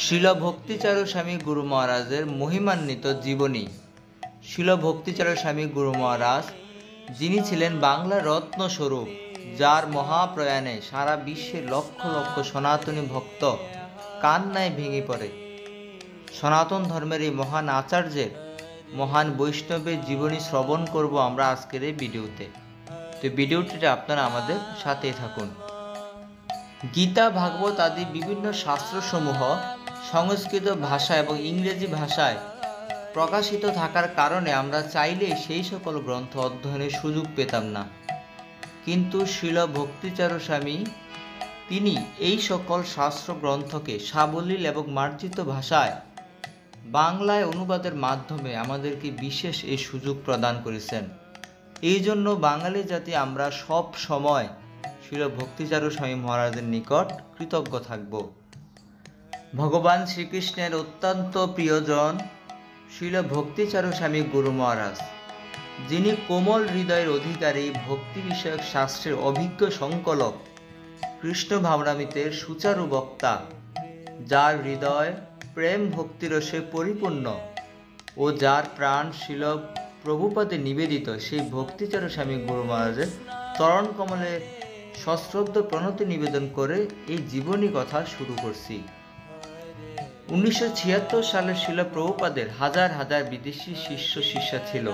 শিল ভক্তিচারু স্বামী গুরু মহারাজের মহিমান্বিত জীবনী। শিল ভক্তিচারু স্বামী গুরু মহারাজ, যিনি ছিলেন বাংলার রত্নস্বরূপ, যার মহাপ্রয়াণে সারা বিশ্বের লক্ষ লক্ষ সনাতনী ভক্ত কান্নায় ভেঙে পড়ে। সনাতন ধর্মের এই মহান আচার্যের, মহান বৈষ্ণবের জীবনী শ্রবণ করব আমরা আজকের এই ভিডিওতে। তো ভিডিওটিতে আপনারা আমাদের সাথেই থাকুন। গীতা, ভাগবত আদি বিভিন্ন শাস্ত্রসমূহ সংস্কৃত ভাষা এবং ইংরেজি ভাষায় প্রকাশিত থাকার কারণে আমরা চাইলে সেই সকল গ্রন্থ অধ্যয়নের সুযোগ পেতাম না। কিন্তু শিল ভক্তিচারু স্বামী, তিনি এই সকল শাস্ত্র গ্রন্থকে সাবলীল এবং মার্জিত ভাষায় বাংলায় অনুবাদের মাধ্যমে আমাদেরকে বিশেষ এই সুযোগ প্রদান করেছেন। এই জন্য বাঙালি জাতি আমরা সব সময় শিল ভক্তিচারু স্বামী মহারাজের নিকট কৃতজ্ঞ থাকব। ভগবান শ্রীকৃষ্ণের অত্যন্ত প্রিয়জন শিল ভক্তিচারু স্বামী গুরু মহারাজ, যিনি কোমল হৃদয়ের অধিকারী, ভক্তি বিষয়ক শাস্ত্রের অভিজ্ঞ সংকলক, কৃষ্ণ ভাবনামৃতের সুচারু বক্তা, যার হৃদয় প্রেম ভক্তিরসে পরিপূর্ণ ও যার প্রাণ শিল প্রভুপাদে নিবেদিত, সেই ভক্তিচারু স্বামী গুরু মহারাজের চরণ কমলে সশ্রদ্ধ প্রণতি নিবেদন করে এই জীবনী কথা শুরু করছি। 1976 সালে শিল প্রভুপাদের হাজার হাজার বিদেশি শিষ্য শিষ্যা ছিল।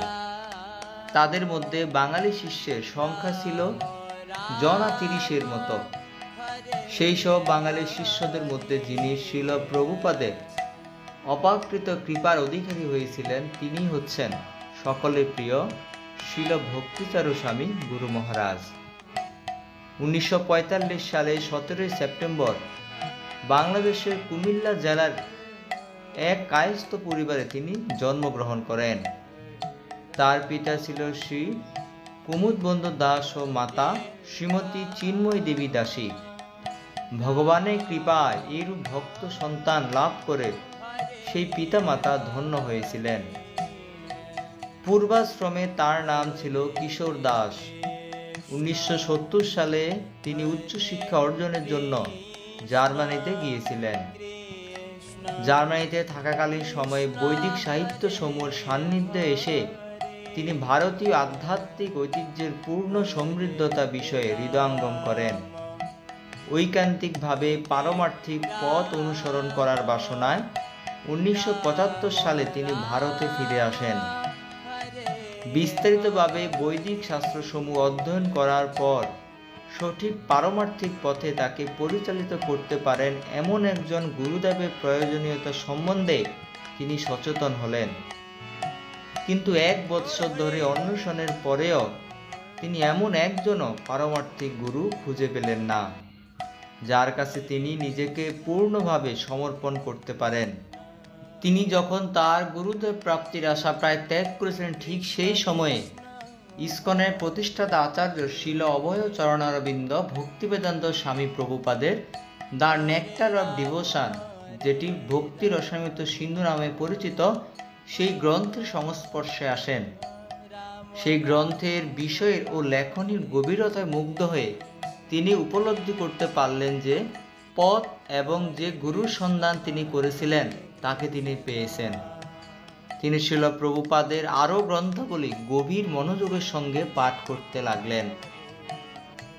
তাদের মধ্যে বাঙালি শিষ্যের সংখ্যা ছিল জনা 30-এর মতো। সেই সব বাঙালি শিষ্যদের মধ্যে যিনি শিল প্রভুপাদের অপাকৃত কৃপার অধিকারী হয়েছিলেন, তিনি হচ্ছেন সকলের প্রিয় শিল ভক্তিচারু স্বামী গুরু মহারাজ। 1945 সালে 17 সেপ্টেম্বর বাংলাদেশের কুমিল্লা জেলার এক কায়স্থ পরিবারে তিনি জন্মগ্রহণ করেন। তার পিতা ছিল শ্রী কুমুদবন্ধু দাস ও মাতা শ্রীমতী চিন্ময়ী দেবী দাসী। ভগবানের কৃপায় এরূপ ভক্ত সন্তান লাভ করে সেই পিতা মাতা ধন্য হয়েছিলেন। পূর্বাশ্রমে তার নাম ছিল কিশোর দাস। 1970 সালে তিনি উচ্চশিক্ষা অর্জনের জন্য জার্মানিতে গিয়েছিলেন। জার্মানিতে থাকাকালীন সময়ে বৈদিক সাহিত্য সমূহের সান্নিধ্যে এসে তিনি ভারতীয় আধ্যাত্মিক ঐতিহ্যের পূর্ণ সমৃদ্ধতা বিষয়ে হৃদয়ঙ্গম করেন। ঐকান্তিকভাবে পারমার্থিক পথ অনুসরণ করার বাসনায় 1975 সালে তিনি ভারতে ফিরে আসেন। বিস্তারিতভাবে বৈদিক শাস্ত্রসমূহ অধ্যয়ন করার পর সঠিক পারমার্থিক পথে তাকে পরিচালিত করতে পারেন এমন একজন গুরুদেবের প্রয়োজনীয়তা সম্বন্ধে তিনি সচেতন হলেন। কিন্তু 1 বৎসর ধরে অন্বেষণের পরেও তিনি এমন একজনও পারমার্থিক গুরু খুঁজে পেলেন না, যার কাছে তিনি নিজেকে পূর্ণভাবে সমর্পণ করতে পারেন। তিনি যখন তার গুরুদেব প্রাপ্তির আশা প্রায় ত্যাগ করেছিলেন, ঠিক সেই সময়ে ইসকনের প্রতিষ্ঠাতা আচার্য শিল অভয় চরণারবিন্দ ভক্তিবেদান্ত স্বামী প্রভুপাদের দ্য নেক্টার অফ ডিভোশন, যেটি ভক্তি রসায়নিত সিন্ধু নামে পরিচিত, সেই গ্রন্থের সংস্পর্শে আসেন। সেই গ্রন্থের বিষয়ের ও লেখনীর গভীরতায় মুগ্ধ হয়ে তিনি উপলব্ধি করতে পারলেন যে পথ এবং যে গুরুর সন্ধান তিনি করেছিলেন তাকে তিনি পেয়েছেন। তিনি শিল প্রভুপাদের আরও গ্রন্থগুলি গভীর মনোযোগের সঙ্গে পাঠ করতে লাগলেন।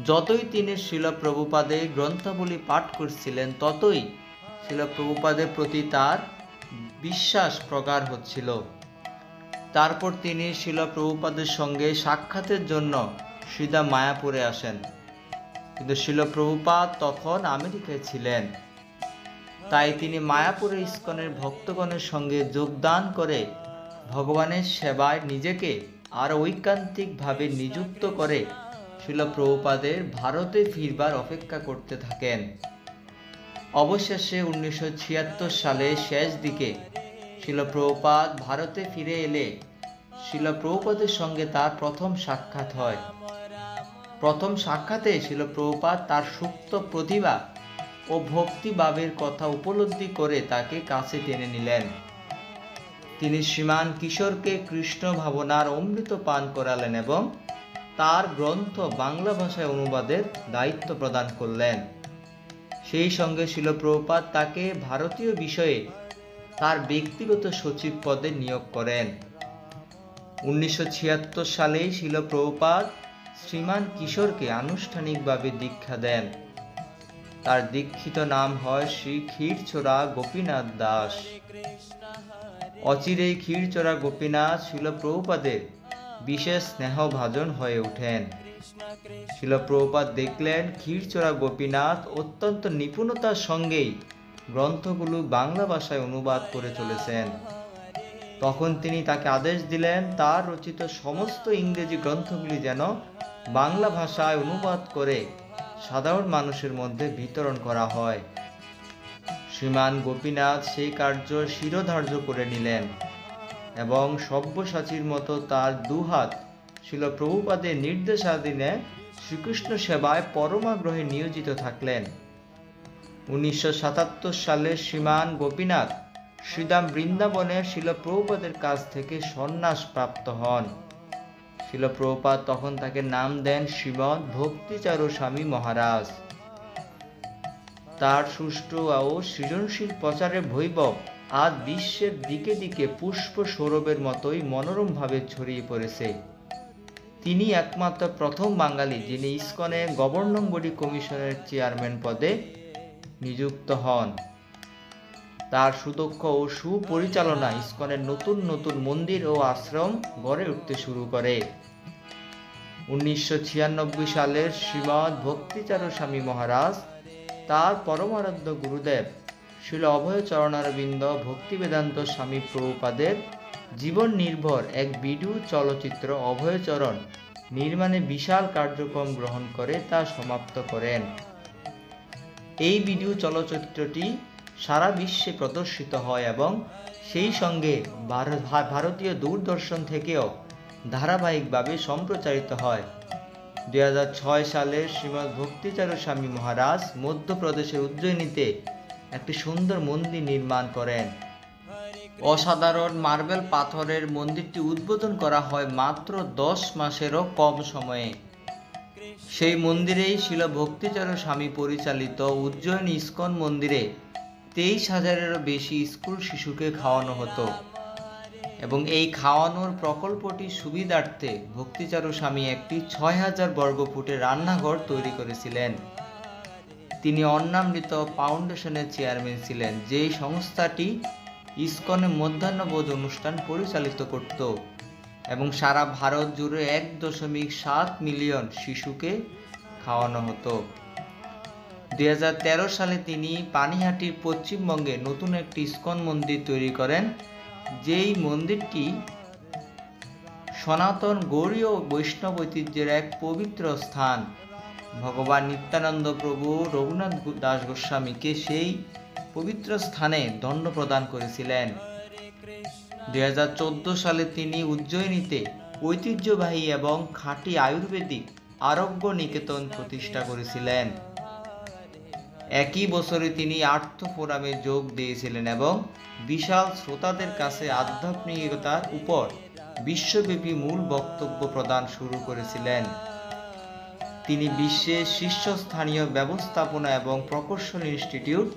যতই তিনি শিল প্রভুপাদের গ্রন্থাবলী পাঠ করছিলেন, ততই শিল প্রভুপাদের প্রতি তার বিশ্বাস প্রগাঢ় হচ্ছিল। তারপর তিনি শিল প্রভুপাদের সঙ্গে সাক্ষাতের জন্য সিধা মায়াপুরে আসেন। কিন্তু শিল প্রভুপাদ তখন আমেরিকায় ছিলেন। তাই তিনি মায়াপুরে ইসকনের ভক্তগণের সঙ্গে যোগদান করে ভগবানের সেবায় নিজেকে আরও ঐকান্তিকভাবে নিযুক্ত করে শিল প্রভুপাদের ভারতে ফিরবার অপেক্ষা করতে থাকেন। অবশেষে 1976 সালের শেষ দিকে শিল প্রভুপাদ ভারতে ফিরে এলে শিল প্রভুপাদের সঙ্গে তার প্রথম সাক্ষাৎ হয়। প্রথম সাক্ষাতে শিল প্রভুপাদ তার সুপ্ত প্রতিভা ও ভক্তিভাবের কথা উপলব্ধি করে তাকে কাছে টেনে নিলেন। তিনি শ্রীমান কিশোরকে কৃষ্ণ ভাবনার অমৃত পান করালেন এবং তার গ্রন্থ বাংলা ভাষায় অনুবাদের দায়িত্ব প্রদান করলেন। সেই সঙ্গে শিল প্রভুপাদ তাকে ভারতীয় বিষয়ে তার ব্যক্তিগত সচিব পদে নিয়োগ করেন। 1976 সালে শিল প্রভুপাদ শ্রীমান কিশোরকে আনুষ্ঠানিকভাবে দীক্ষা দেন। তার দীক্ষিত নাম হয় শ্রী ক্ষীরচোরা গোপীনাথ দাস। অচিরেই ক্ষীরচোরা গোপীনাথ শিল প্রভুপাদের বিশেষ স্নেহভাজন হয়ে ওঠেন। শিল প্রভুপাদ দেখলেন ক্ষীরচোরা গোপীনাথ অত্যন্ত নিপুণতার সঙ্গেই গ্রন্থগুলো বাংলা ভাষায় অনুবাদ করে চলেছেন। তখন তিনি তাকে আদেশ দিলেন তার রচিত সমস্ত ইংরেজি গ্রন্থগুলি যেন বাংলা ভাষায় অনুবাদ করে সাধারণ মানুষের মধ্যে বিতরণ করা হয়। শ্রীমান গোপীনাথ সেই কার্য শিরোধার্য করে নিলেন এবং সব্যসাচীর মতো তার দুহাত শিল প্রভুপাদের নির্দেশাধীনে শ্রীকৃষ্ণ সেবায় পরমাগ্রহে নিয়োজিত থাকলেন। 1977 সালে শ্রীমান গোপীনাথ শ্রীধাম বৃন্দাবনে শিল প্রভুপাদের কাছ থেকে সন্ন্যাস প্রাপ্ত হন। শিল প্রভুপাদ তখন তাকে নাম দেন শ্রীমৎ ভক্তিচারু স্বামী মহারাজ। তার সুষ্ঠু ও সৃজনশীল প্রচারের বৈভব আজ বিশ্বের দিকে দিকে পুষ্প সৌরভের মতোই মনোরমভাবে ছড়িয়ে পড়েছে। তিনি একমাত্র প্রথম বাঙালি যিনি ইসকনের গভর্নিং বডি কমিশনের চেয়ারম্যান পদে নিযুক্ত হন। তার সুদক্ষ ও সুপরিচালনায় ইসকনের নতুন নতুন মন্দির ও আশ্রম গড়ে উঠতে শুরু করে। 1996 সালের শ্রীমৎ ভক্তিচারু স্বামী মহারাজ তার পরমারাধ্য গুরুদেব শিল অভয়চরণারবিন্দ ভক্তিবেদান্ত স্বামী প্রভুপাদের জীবন নির্ভর এক ভিডিও চলচ্চিত্র অভয়চরণ নির্মাণে বিশাল কার্যক্রম গ্রহণ করে তা সমাপ্ত করেন। এই ভিডিও চলচ্চিত্রটি সারা বিশ্বে প্রদর্শিত হয় এবং সেই সঙ্গে ভারতীয় দূরদর্শন থেকেও ধারাবাহিকভাবে সম্প্রচারিত হয়। 2006 সালে শ্রীমৎ ভক্তিচারু স্বামী মহারাজ মধ্যপ্রদেশের উজ্জয়িনীতে একটি সুন্দর মন্দির নির্মাণ করেন। অসাধারণ মার্বেল পাথরের মন্দিরটি উদ্বোধন করা হয় মাত্র 10 মাসেরও কম সময়ে। সেই মন্দিরেই শিল ভক্তিচারু স্বামী পরিচালিত উজ্জয়িনী ইস্কন মন্দিরে 23,000-এরও বেশি স্কুল শিশুকে খাওয়ানো হতো এবং এই খাওয়ানোর প্রকল্পটি সুবিধার্থে ভক্তিচারু স্বামী একটি 6,000 বর্গফুটের রান্নাঘর তৈরি করেছিলেন। তিনি অন্নামৃত ফাউন্ডেশনের চেয়ারম্যান ছিলেন, যে সংস্থাটি ইসকনে মধ্যাহ্নভোজ অনুষ্ঠান পরিচালিত করত এবং সারা ভারত জুড়ে 1.7 মিলিয়ন শিশুকে খাওয়ানো হতো। 2013 সালে তিনি পানিহাটির পশ্চিমবঙ্গে নতুন একটি ইসকন মন্দির তৈরি করেন, যেই মন্দিরটি সনাতন গৌড়ীয় বৈষ্ণব ঐতিহ্যের এক পবিত্র স্থান। ভগবান নিত্যানন্দ প্রভু রঘুনাথ দাস গোস্বামীকে সেই পবিত্র স্থানে দণ্ড প্রদান করেছিলেন। 2014 সালে তিনি উজ্জয়িনীতে ঐতিহ্যবাহী এবং খাঁটি আয়ুর্বেদিক আরোগ্য নিকেতন প্রতিষ্ঠা করেছিলেন। একই বছরে তিনি আর্থ ফোরামে যোগ দিয়েছিলেন এবং বিশাল শ্রোতাদের কাছে আধ্যাত্মিকতার উপর বিশ্বব্যাপী মূল বক্তব্য প্রদান শুরু করেছিলেন। তিনি বিশ্বের শীর্ষস্থানীয় ব্যবস্থাপনা এবং প্রকৌশল ইনস্টিটিউট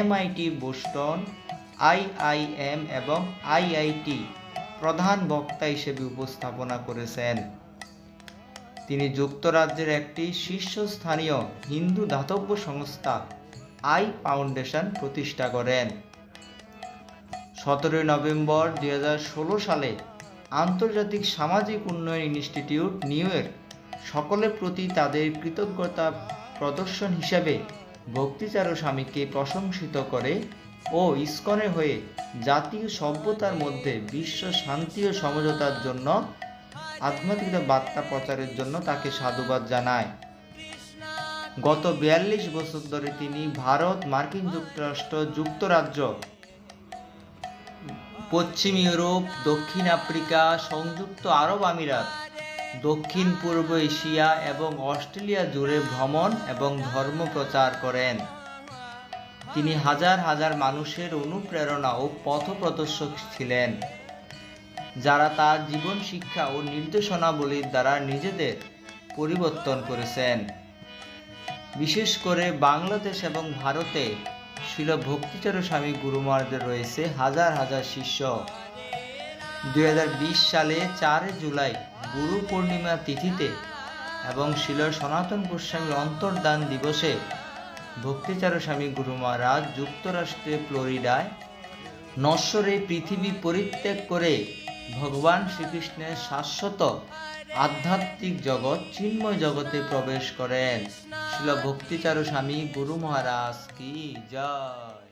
MIT বোস্টন, IIM এবং IIT প্রধান বক্তা হিসেবে উপস্থাপনা করেছেন। তিনি যুক্তরাজ্যের একটি শীর্ষস্থানীয় হিন্দু দাতব্য সংস্থা আই ফাউন্ডেশন প্রতিষ্ঠা করেন। 17 নভেম্বর 2016 সালে আন্তর্জাতিক সামাজিক উন্নয়ন ইনস্টিটিউট নিউ ইয়র্ক সকলের প্রতি তাদের কৃতজ্ঞতা প্রদর্শন হিসেবে ভক্তিচারু স্বামীকে প্রশংসিত করে ও ইসকনের হয়ে জাতীয় সভ্যতার মধ্যে বিশ্ব শান্তি ও সমঝোতার জন্য আধ্যাত্মিকতা বার্তা প্রচারের জন্য তাকে সাধুবাদ জানায়। গত 42 বছর ধরে তিনি ভারত, মার্কিন যুক্তরাষ্ট্র, যুক্তরাজ্য, পশ্চিম ইউরোপ, দক্ষিণ আফ্রিকা, সংযুক্ত আরব আমিরাত, দক্ষিণ পূর্ব এশিয়া এবং অস্ট্রেলিয়া জুড়ে ভ্রমণ এবং ধর্ম প্রচার করেন। তিনি হাজার হাজার মানুষের অনুপ্রেরণা ও পথপ্রদর্শক ছিলেন, যারা তার জীবন শিক্ষা ও নির্দেশনাবলীর দ্বারা নিজেদের পরিবর্তন করেছেন। বিশেষ করে বাংলাদেশ এবং ভারতে শিল ভক্তিচরণ স্বামী গুরু মহারাজের রয়েছে হাজার হাজার শিষ্য। 2020 সালে 4 জুলাই গুরু পূর্ণিমা তিথিতে এবং শিল সনাতন গোস্বামীর অন্তর্ধান দিবসে ভক্তিচরণ স্বামী গুরু মহারাজ যুক্তরাষ্ট্রের ফ্লোরিডায় নশ্বর এই পৃথিবী পরিত্যাগ করে ভগবান শ্রীকৃষ্ণের শাশ্বত আধ্যাত্মিক জগৎ চিন্ময় জগতে প্রবেশ করেন। শিল ভক্তিচরণ স্বামী গুরু মহারাজ কি জয়।